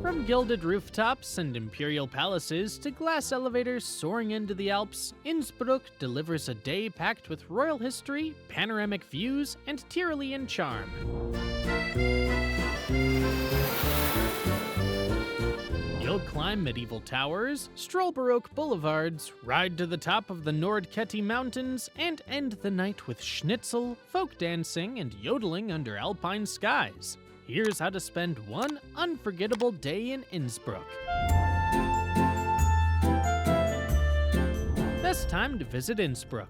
From gilded rooftops and imperial palaces to glass elevators soaring into the Alps, Innsbruck delivers a day packed with royal history, panoramic views, and Tyrolean charm. You'll climb medieval towers, stroll Baroque boulevards, ride to the top of the Nordkette mountains, and end the night with schnitzel, folk dancing, and yodeling under alpine skies. Here's how to spend one unforgettable day in Innsbruck. Best time to visit Innsbruck.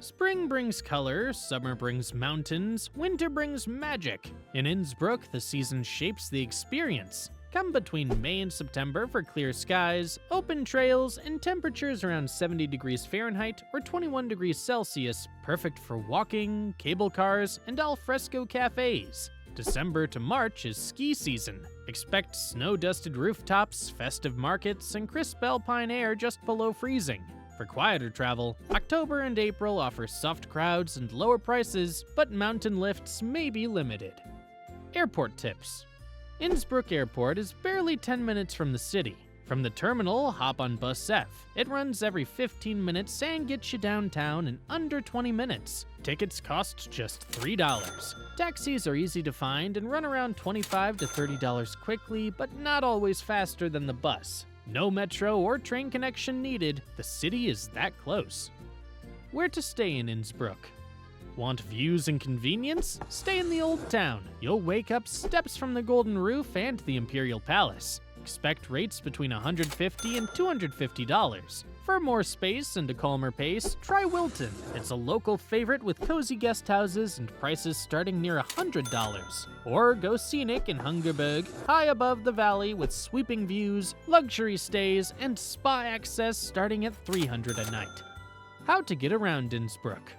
Spring brings color, summer brings mountains, winter brings magic. In Innsbruck, the season shapes the experience. Come between May and September for clear skies, open trails, and temperatures around 70 degrees Fahrenheit or 21 degrees Celsius, perfect for walking, cable cars, and al fresco cafes. December to March is ski season. Expect snow-dusted rooftops, festive markets, and crisp alpine air just below freezing. For quieter travel, October and April offer soft crowds and lower prices, but mountain lifts may be limited. Airport tips. Innsbruck Airport is barely 10 minutes from the city. From the terminal, hop on Bus F. It runs every 15 minutes and gets you downtown in under 20 minutes. Tickets cost just $3. Taxis are easy to find and run around $25 to $30 quickly, but not always faster than the bus. No metro or train connection needed. The city is that close. Where to stay in Innsbruck? Want views and convenience? Stay in the Old Town. You'll wake up steps from the Golden Roof and the Imperial Palace. Expect rates between $150 and $250. For more space and a calmer pace, try Wilton. It's a local favorite with cozy guest houses and prices starting near $100. Or go scenic in Hofburg, high above the valley with sweeping views, luxury stays, and spa access starting at $300 a night. How to get around Innsbruck.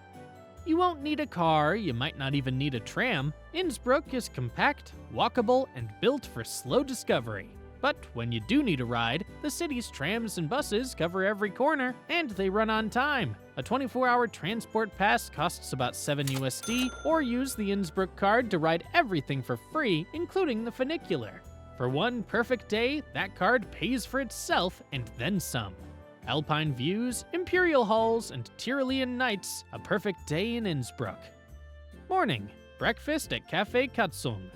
You won't need a car, you might not even need a tram. Innsbruck is compact, walkable, and built for slow discovery. But when you do need a ride, the city's trams and buses cover every corner, and they run on time. A 24-hour transport pass costs about $7 USD, or use the Innsbruck card to ride everything for free, including the funicular. For one perfect day, that card pays for itself and then some. Alpine views, imperial halls, and Tyrolean nights, a perfect day in Innsbruck. Morning, breakfast at Café Katzung.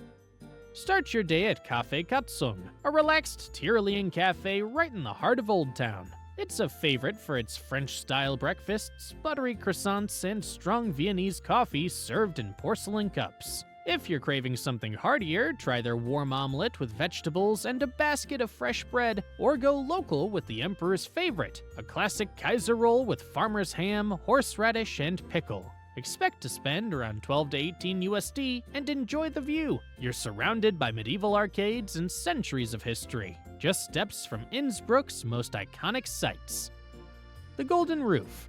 Start your day at Café Katzung, a relaxed Tyrolean cafe right in the heart of Old Town. It's a favorite for its French-style breakfasts, buttery croissants, and strong Viennese coffee served in porcelain cups. If you're craving something heartier, try their warm omelet with vegetables and a basket of fresh bread, or go local with the Emperor's favorite, a classic Kaiser roll with farmer's ham, horseradish, and pickle. Expect to spend around 12 to 18 USD and enjoy the view. You're surrounded by medieval arcades and centuries of history, just steps from Innsbruck's most iconic sights. The Golden Roof.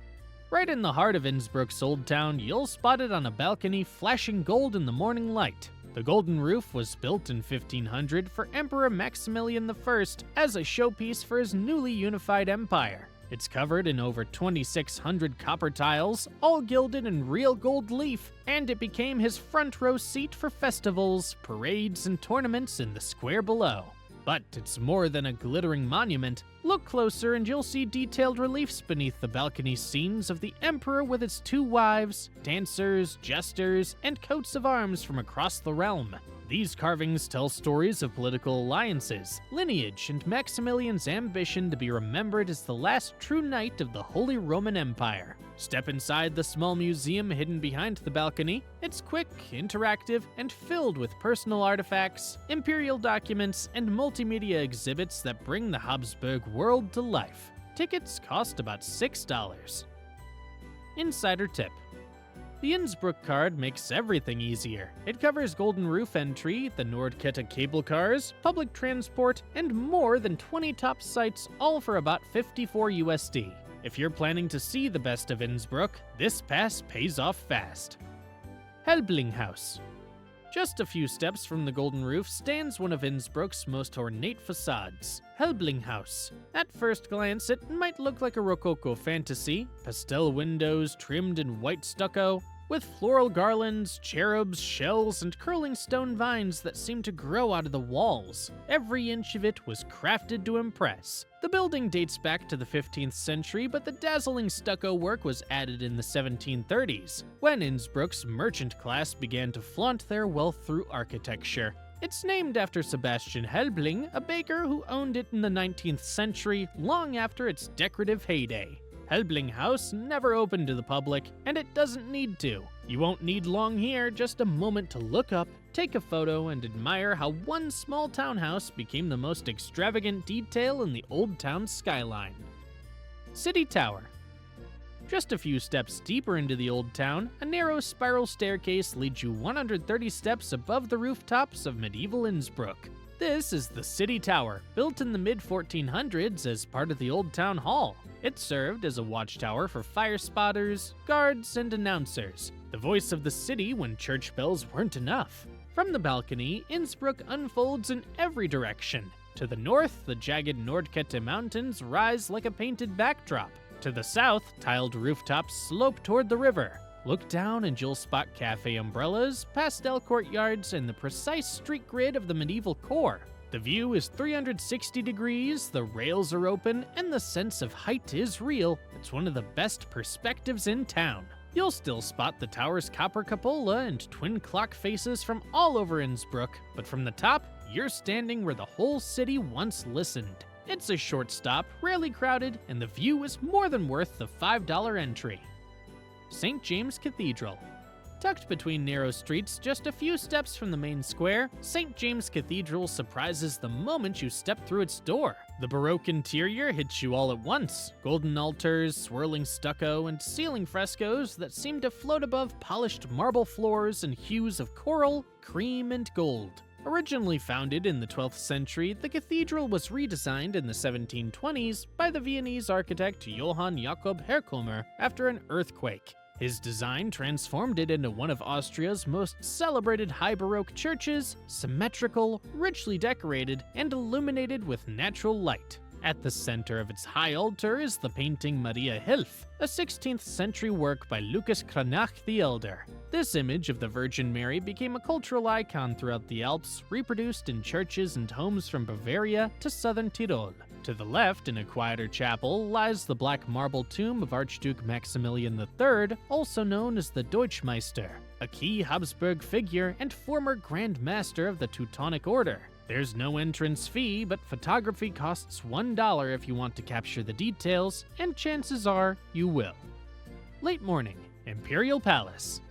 Right in the heart of Innsbruck's Old Town, you'll spot it on a balcony flashing gold in the morning light. The Golden Roof was built in 1500 for Emperor Maximilian I as a showpiece for his newly unified empire. It's covered in over 2,600 copper tiles, all gilded in real gold leaf, and it became his front row seat for festivals, parades, and tournaments in the square below. But it's more than a glittering monument. Look closer and you'll see detailed reliefs beneath the balcony scenes of the emperor with his two wives, dancers, jesters, and coats of arms from across the realm. These carvings tell stories of political alliances, lineage, and Maximilian's ambition to be remembered as the last true knight of the Holy Roman Empire. Step inside the small museum hidden behind the balcony. It's quick, interactive, and filled with personal artifacts, imperial documents, and multimedia exhibits that bring the Habsburg world to life. Tickets cost about $6. Insider tip. The Innsbruck card makes everything easier. It covers Golden Roof entry, the Nordkette cable cars, public transport, and more than 20 top sites, all for about $54 USD. If you're planning to see the best of Innsbruck, this pass pays off fast. Helblinghaus. Just a few steps from the golden roof stands one of Innsbruck's most ornate facades, Helblinghaus. At first glance, it might look like a Rococo fantasy, pastel windows trimmed in white stucco, with floral garlands, cherubs, shells, and curling stone vines that seem to grow out of the walls. Every inch of it was crafted to impress. The building dates back to the 15th century, but the dazzling stucco work was added in the 1730s, when Innsbruck's merchant class began to flaunt their wealth through architecture. It's named after Sebastian Helbling, a baker who owned it in the 19th century, long after its decorative heyday. Helblinghaus never opened to the public, and it doesn't need to. You won't need long here, just a moment to look up, take a photo, and admire how one small townhouse became the most extravagant detail in the old town skyline. City Tower. Just a few steps deeper into the old town, a narrow spiral staircase leads you 130 steps above the rooftops of medieval Innsbruck. This is the City Tower, built in the mid-1400s as part of the Old Town Hall. It served as a watchtower for fire spotters, guards, and announcers, the voice of the city when church bells weren't enough. From the balcony, Innsbruck unfolds in every direction. To the north, the jagged Nordkette mountains rise like a painted backdrop. To the south, tiled rooftops slope toward the river. Look down and you'll spot cafe umbrellas, pastel courtyards, and the precise street grid of the medieval core. The view is 360 degrees, the rails are open, and the sense of height is real. It's one of the best perspectives in town. You'll still spot the tower's copper cupola and twin clock faces from all over Innsbruck, but from the top, you're standing where the whole city once listened. It's a short stop, rarely crowded, and the view is more than worth the $5 entry. St. James Cathedral. Tucked between narrow streets just a few steps from the main square, St. James Cathedral surprises the moment you step through its door. The Baroque interior hits you all at once. Golden altars, swirling stucco, and ceiling frescoes that seem to float above polished marble floors in hues of coral, cream, and gold. Originally founded in the 12th century, the cathedral was redesigned in the 1720s by the Viennese architect Johann Jakob Herkomer after an earthquake. His design transformed it into one of Austria's most celebrated high Baroque churches, symmetrical, richly decorated, and illuminated with natural light. At the center of its high altar is the painting Maria Hilf, a 16th century work by Lucas Cranach the Elder. This image of the Virgin Mary became a cultural icon throughout the Alps, reproduced in churches and homes from Bavaria to southern Tyrol. To the left, in a quieter chapel, lies the black marble tomb of Archduke Maximilian III, also known as the Deutschmeister, a key Habsburg figure and former Grand Master of the Teutonic Order. There's no entrance fee, but photography costs $1 if you want to capture the details, and chances are you will. Late-Morning-Imperial Palace.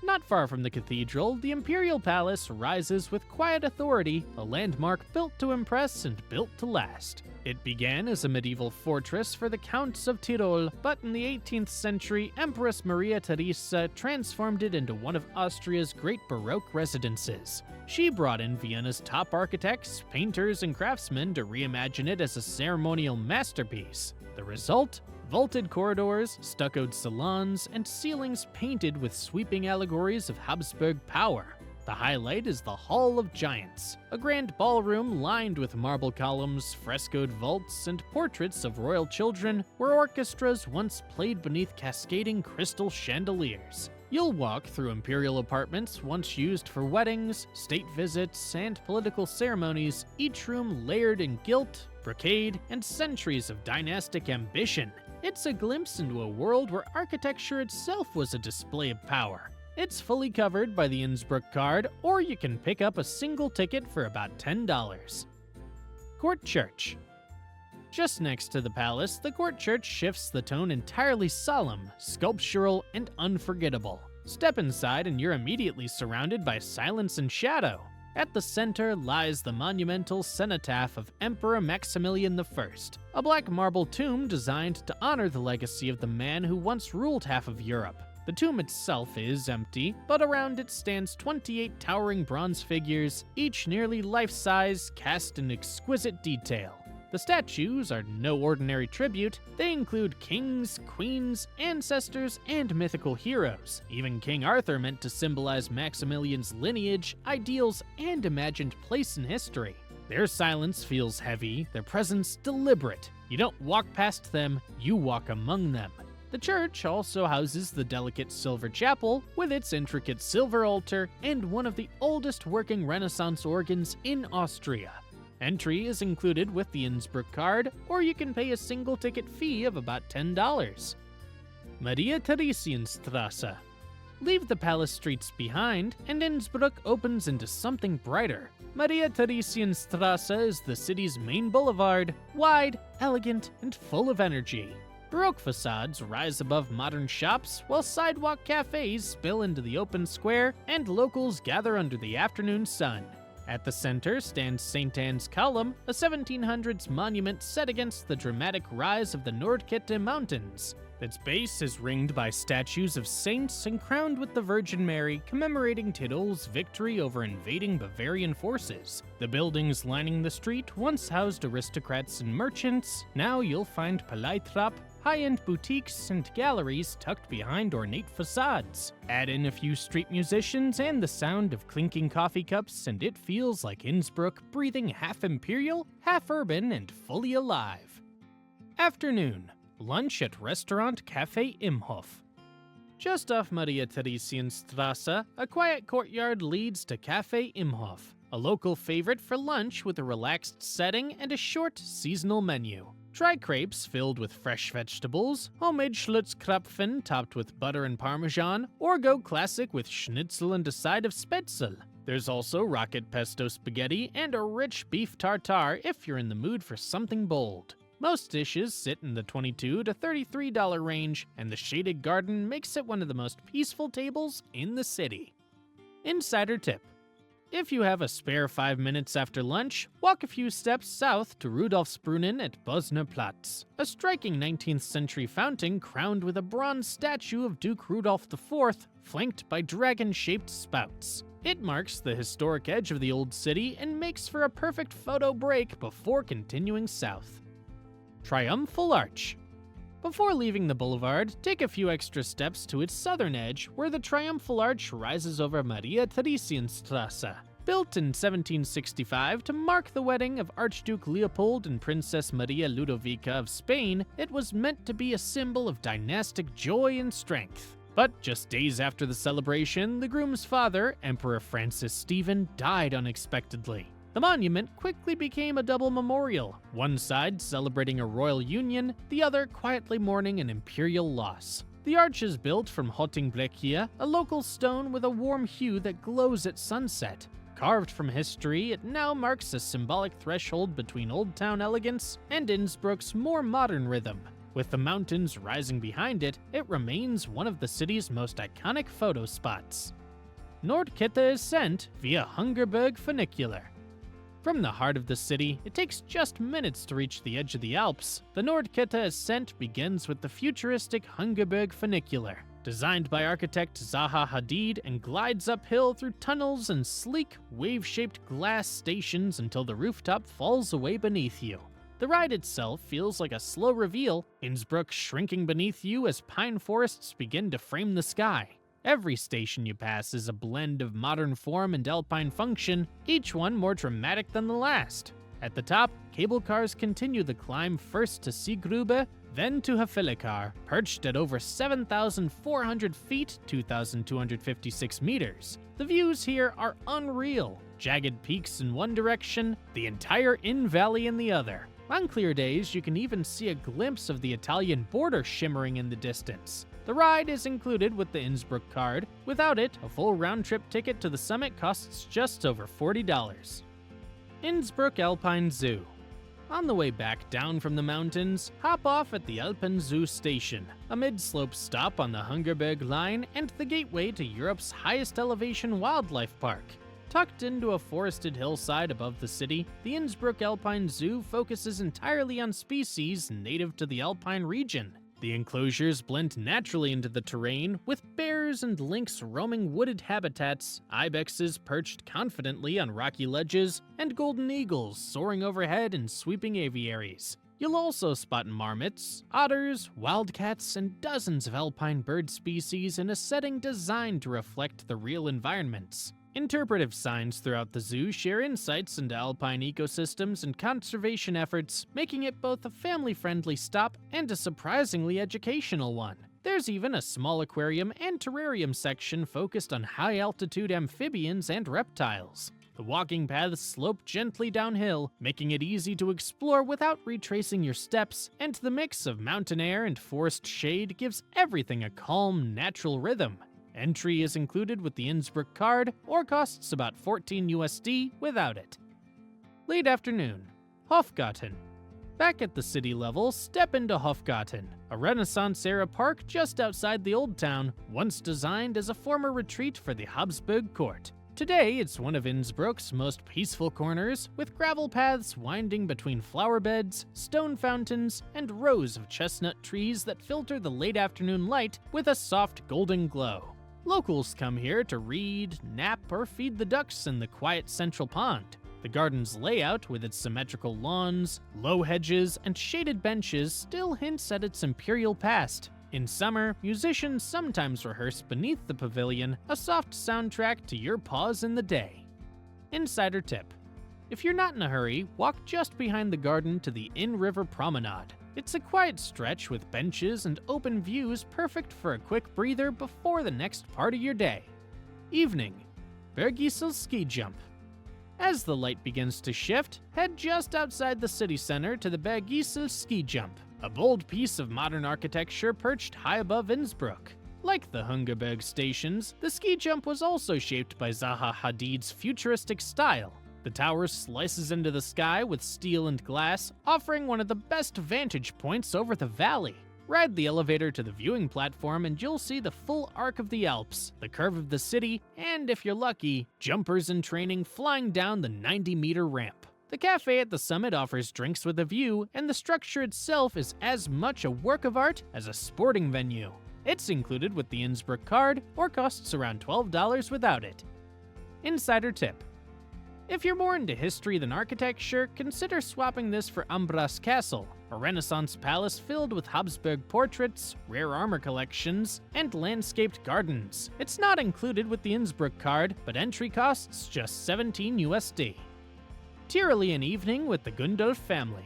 Not far from the cathedral, the Imperial Palace rises with quiet authority, a landmark built to impress and built to last. It began as a medieval fortress for the Counts of Tyrol, but in the 18th century, Empress Maria-Theresien transformed it into one of Austria's great Baroque residences. She brought in Vienna's top architects, painters, and craftsmen to reimagine it as a ceremonial masterpiece. The result? Vaulted corridors, stuccoed salons, and ceilings painted with sweeping allegories of Habsburg power. The highlight is the Hall of Giants, a grand ballroom lined with marble columns, frescoed vaults, and portraits of royal children where orchestras once played beneath cascading crystal chandeliers. You'll walk through imperial apartments once used for weddings, state visits, and political ceremonies, each room layered in gilt, brocade, and centuries of dynastic ambition. It's a glimpse into a world where architecture itself was a display of power. It's fully covered by the Innsbruck card, or you can pick up a single ticket for about $10. Court Church. Just next to the palace, the court church shifts the tone entirely solemn, sculptural, and unforgettable. Step inside and you're immediately surrounded by silence and shadow. At the center lies the monumental cenotaph of Emperor Maximilian I, a black marble tomb designed to honor the legacy of the man who once ruled half of Europe. The tomb itself is empty, but around it stands 28 towering bronze figures, each nearly life-size, cast in exquisite detail. The statues are no ordinary tribute. They include kings, queens, ancestors, and mythical heroes. Even King Arthur meant to symbolize Maximilian's lineage, ideals, and imagined place in history. Their silence feels heavy, their presence deliberate. You don't walk past them, you walk among them. The church also houses the delicate silver chapel with its intricate silver altar and one of the oldest working Renaissance organs in Austria. Entry is included with the Innsbruck card, or you can pay a single ticket fee of about $10. Maria-Theresien-Strasse. Leave the palace streets behind, and Innsbruck opens into something brighter. Maria-Theresien-Strasse is the city's main boulevard, wide, elegant, and full of energy. Baroque facades rise above modern shops, while sidewalk cafes spill into the open square, and locals gather under the afternoon sun. At the center stands St. Anne's Column, a 1700s monument set against the dramatic rise of the Nordkette mountains. Its base is ringed by statues of saints and crowned with the Virgin Mary, commemorating Titel's victory over invading Bavarian forces. The buildings lining the street once housed aristocrats and merchants. Now you'll find Paleitrap, high-end boutiques and galleries tucked behind ornate facades. Add in a few street musicians and the sound of clinking coffee cups, and it feels like Innsbruck breathing half imperial, half urban, and fully alive. Afternoon. Lunch at restaurant Café Imhof. Just off Maria-Theresien-Strasse, a quiet courtyard leads to Café Imhof, a local favorite for lunch with a relaxed setting and a short, seasonal menu. Try crepes filled with fresh vegetables, homemade Schlutzkrapfen topped with butter and parmesan, or go classic with schnitzel and a side of spätzle. There's also rocket pesto spaghetti and a rich beef tartare if you're in the mood for something bold. Most dishes sit in the $22 to $33 range, and the shaded garden makes it one of the most peaceful tables in the city. Insider tip. If you have a spare 5 minutes after lunch, walk a few steps south to Rudolfsbrunnen at Bosner Platz, a striking 19th century fountain crowned with a bronze statue of Duke Rudolf IV, flanked by dragon-shaped spouts. It marks the historic edge of the old city and makes for a perfect photo break before continuing south. Triumphal Arch. Before leaving the boulevard, take a few extra steps to its southern edge, where the Triumphal Arch rises over Maria-Theresien-Strasse. Built in 1765 to mark the wedding of Archduke Leopold and Princess Maria Ludovica of Spain, it was meant to be a symbol of dynastic joy and strength. But just days after the celebration, the groom's father, Emperor Francis Stephen, died unexpectedly. The monument quickly became a double memorial, one side celebrating a royal union, the other quietly mourning an imperial loss. The arch is built from Hottingblekia, a local stone with a warm hue that glows at sunset. Carved from history, it now marks a symbolic threshold between Old Town elegance and Innsbruck's more modern rhythm. With the mountains rising behind it, it remains one of the city's most iconic photo spots. Nordkette is sent via Hofburg funicular. From the heart of the city, it takes just minutes to reach the edge of the Alps. The Nordkette ascent begins with the futuristic Hofburg funicular, designed by architect Zaha Hadid, and glides uphill through tunnels and sleek, wave-shaped glass stations until the rooftop falls away beneath you. The ride itself feels like a slow reveal, Innsbruck shrinking beneath you as pine forests begin to frame the sky. Every station you pass is a blend of modern form and alpine function, each one more dramatic than the last. At the top, cable cars continue the climb first to Seegrube, then to Helblinghaus, perched at over 7,400 feet, 2,256 meters. The views here are unreal. Jagged peaks in one direction, the entire Inn Valley in the other. On clear days, you can even see a glimpse of the Italian border shimmering in the distance. The ride is included with the Innsbruck card. Without it, a full round-trip ticket to the summit costs just over $40. Innsbruck Alpine Zoo. On the way back down from the mountains, hop off at the Alpine Zoo station, a mid-slope stop on the Hofburg line and the gateway to Europe's highest elevation wildlife park. Tucked into a forested hillside above the city, the Innsbruck Alpine Zoo focuses entirely on species native to the Alpine region. The enclosures blend naturally into the terrain, with bears tigers and lynx roaming wooded habitats, ibexes perched confidently on rocky ledges, and golden eagles soaring overhead in sweeping aviaries. You'll also spot marmots, otters, wildcats, and dozens of alpine bird species in a setting designed to reflect the real environments. Interpretive signs throughout the zoo share insights into alpine ecosystems and conservation efforts, making it both a family-friendly stop and a surprisingly educational one. There's even a small aquarium and terrarium section focused on high-altitude amphibians and reptiles. The walking paths slope gently downhill, making it easy to explore without retracing your steps, and the mix of mountain air and forest shade gives everything a calm, natural rhythm. Entry is included with the Innsbruck card, or costs about $14 without it. Late afternoon, Hofgarten. Back at the city level, step into Hofgarten, a Renaissance-era park just outside the Old Town, once designed as a former retreat for the Habsburg court. Today, it's one of Innsbruck's most peaceful corners, with gravel paths winding between flower beds, stone fountains, and rows of chestnut trees that filter the late afternoon light with a soft golden glow. Locals come here to read, nap, or feed the ducks in the quiet central pond. The garden's layout, with its symmetrical lawns, low hedges, and shaded benches, still hints at its imperial past. In summer, musicians sometimes rehearse beneath the pavilion, a soft soundtrack to your pause in the day. Insider tip: if you're not in a hurry, walk just behind the garden to the in-river promenade. It's a quiet stretch with benches and open views perfect for a quick breather before the next part of your day. Evening, Bergisel ski jump. As the light begins to shift, head just outside the city center to the Bergisel ski jump, a bold piece of modern architecture perched high above Innsbruck. Like the Hungerberg stations, the ski jump was also shaped by Zaha Hadid's futuristic style. The tower slices into the sky with steel and glass, offering one of the best vantage points over the valley. Ride the elevator to the viewing platform and you'll see the full arc of the Alps, the curve of the city, and if you're lucky, jumpers in training flying down the 90-meter ramp. The cafe at the summit offers drinks with a view, and the structure itself is as much a work of art as a sporting venue. It's included with the Innsbruck card, or costs around $12 without it. Insider tip: if you're more into history than architecture, consider swapping this for Ambras Castle, a Renaissance palace filled with Habsburg portraits, rare armor collections, and landscaped gardens. It's not included with the Innsbruck card, but entry costs just $17. Tyrolean evening with the Gundolf family.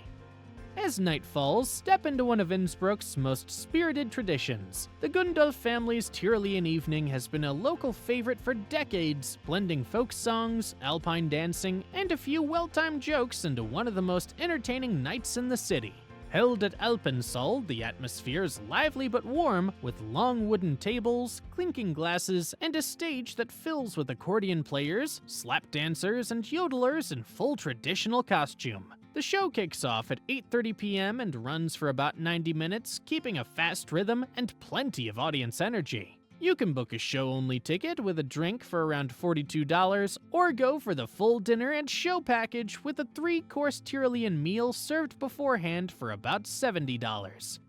As night falls, step into one of Innsbruck's most spirited traditions. The Gundolf family's Tyrolean evening has been a local favorite for decades, blending folk songs, alpine dancing, and a few well-timed jokes into one of the most entertaining nights in the city. Held at Alpensaal, the atmosphere is lively but warm, with long wooden tables, clinking glasses, and a stage that fills with accordion players, slap dancers, and yodelers in full traditional costume. The show kicks off at 8:30 p.m. and runs for about 90 minutes, keeping a fast rhythm and plenty of audience energy. You can book a show-only ticket with a drink for around $42, or go for the full dinner and show package with a 3-course Tyrolean meal served beforehand for about $70.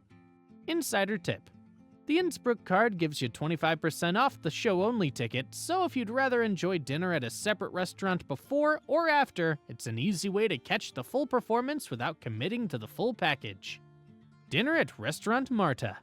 Insider tip: the Innsbruck card gives you 25% off the show-only ticket, so if you'd rather enjoy dinner at a separate restaurant before or after, it's an easy way to catch the full performance without committing to the full package. Dinner at Restaurant Marta.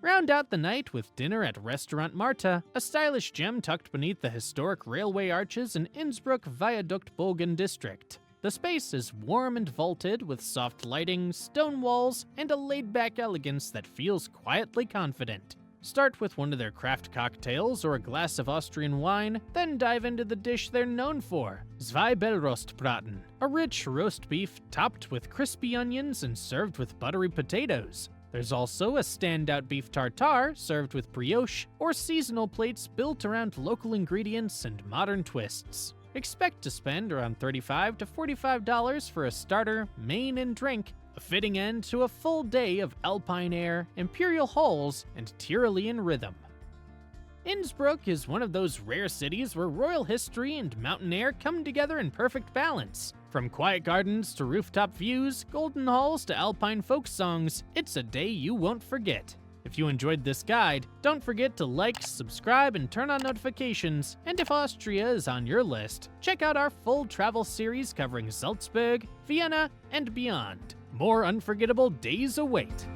Round out the night with dinner at Restaurant Marta, a stylish gem tucked beneath the historic railway arches in Innsbruck Viaduktbogen district. The space is warm and vaulted with soft lighting, stone walls, and a laid-back elegance that feels quietly confident. Start with one of their craft cocktails or a glass of Austrian wine, then dive into the dish they're known for, Zweibelrostbraten, a rich roast beef topped with crispy onions and served with buttery potatoes. There's also a standout beef tartare served with brioche, or seasonal plates built around local ingredients and modern twists. Expect to spend around $35 to $45 for a starter, main, and drink, a fitting end to a full day of alpine air, imperial halls, and Tyrolean rhythm. Innsbruck is one of those rare cities where royal history and mountain air come together in perfect balance. From quiet gardens to rooftop views, golden halls to alpine folk songs, it's a day you won't forget. If you enjoyed this guide, don't forget to like, subscribe, and turn on notifications. And if Austria is on your list, check out our full travel series covering Salzburg, Vienna, and beyond. More unforgettable days await.